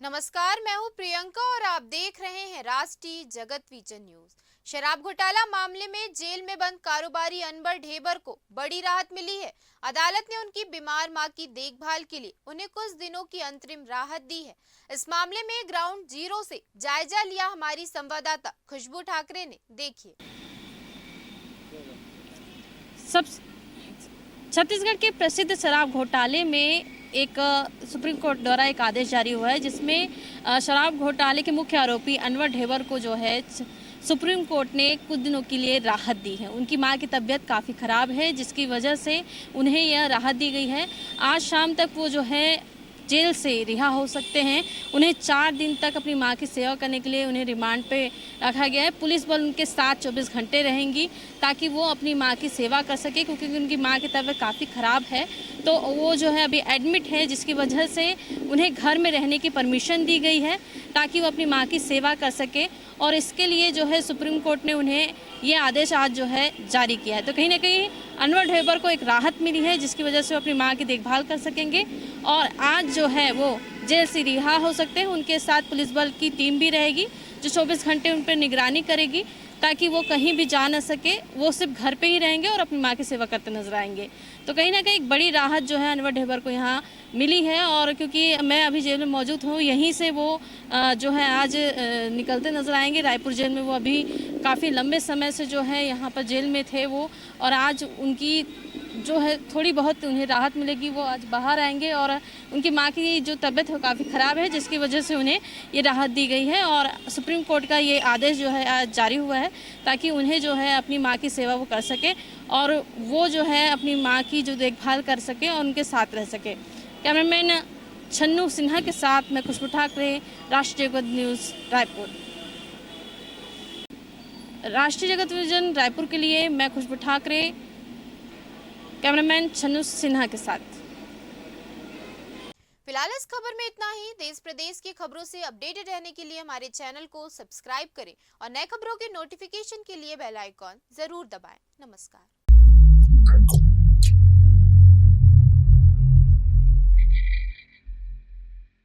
नमस्कार, मैं हूं प्रियंका और आप देख रहे हैं राष्ट्रीय जगत विजन न्यूज। शराब घोटाला मामले में जेल में बंद कारोबारी अनवर ढेबर को बड़ी राहत मिली है। अदालत ने उनकी बीमार मां की देखभाल के लिए उन्हें कुछ दिनों की अंतरिम राहत दी है। इस मामले में ग्राउंड जीरो से जायजा लिया हमारी संवाददाता खुशबू ठाकरे ने। देखिए। सब छत्तीसगढ़ के प्रसिद्ध शराब घोटाले में एक सुप्रीम कोर्ट द्वारा एक आदेश जारी हुआ है, जिसमें शराब घोटाले के मुख्य आरोपी अनवर ढेबर को जो है सुप्रीम कोर्ट ने कुछ दिनों के लिए राहत दी है। उनकी मां की तबीयत काफ़ी ख़राब है, जिसकी वजह से उन्हें यह राहत दी गई है। आज शाम तक वो जो है जेल से रिहा हो सकते हैं। उन्हें 4 दिन तक अपनी मां की सेवा करने के लिए उन्हें रिमांड पे रखा गया है। पुलिस बल उनके साथ 24 घंटे रहेंगी ताकि वो अपनी मां की सेवा कर सके, क्योंकि उनकी मां की तबीयत काफ़ी ख़राब है। तो वो जो है अभी एडमिट है, जिसकी वजह से उन्हें घर में रहने की परमिशन दी गई है ताकि वो अपनी मां की सेवा कर सके। और इसके लिए जो है सुप्रीम कोर्ट ने उन्हें ये आदेश आज जो है जारी किया है। तो कहीं ना कहीं अनवर ढेबर को एक राहत मिली है, जिसकी वजह से वो अपनी मां की देखभाल कर सकेंगे और आज जो है वो जेल से रिहा हो सकते हैं। उनके साथ पुलिस बल की टीम भी रहेगी जो 24 घंटे उन पर निगरानी करेगी ताकि वो कहीं भी जा न सके। वो सिर्फ घर पे ही रहेंगे और अपनी मां की सेवा करते नजर आएंगे। तो कहीं ना कहीं एक बड़ी राहत जो है अनवर ढेबर को यहाँ मिली है। और क्योंकि मैं अभी जेल में मौजूद हूँ, यहीं से वो जो है आज निकलते नजर आएंगे। रायपुर जेल में वो अभी काफ़ी लंबे समय से जो है यहाँ पर जेल में थे वो, और आज उनकी जो है थोड़ी बहुत उन्हें राहत मिलेगी। वो आज बाहर आएंगे और उनकी मां की जो तबीयत है वो काफ़ी ख़राब है, जिसकी वजह से उन्हें ये राहत दी गई है। और सुप्रीम कोर्ट का ये आदेश जो है आज जारी हुआ है ताकि उन्हें जो है अपनी मां की सेवा वो कर सके और वो जो है अपनी मां की जो देखभाल कर सके और उनके साथ रह सके। कैमरामैन छन्नू सिन्हा के साथ मैं खुशबू ठाकरे, राष्ट्रीय जगत न्यूज़ रायपुर। राष्ट्रीय जगत विजन रायपुर के लिए मैं खुशबू ठाकरे, कैमरामैन छन्नू सिन्हा के साथ। फिलहाल इस खबर में इतना ही। देश प्रदेश की खबरों से अपडेटेड रहने के लिए हमारे चैनल को सब्सक्राइब करें और नए खबरों के नोटिफिकेशन के लिए बेल आइकॉन जरूर दबाएं। नमस्कार।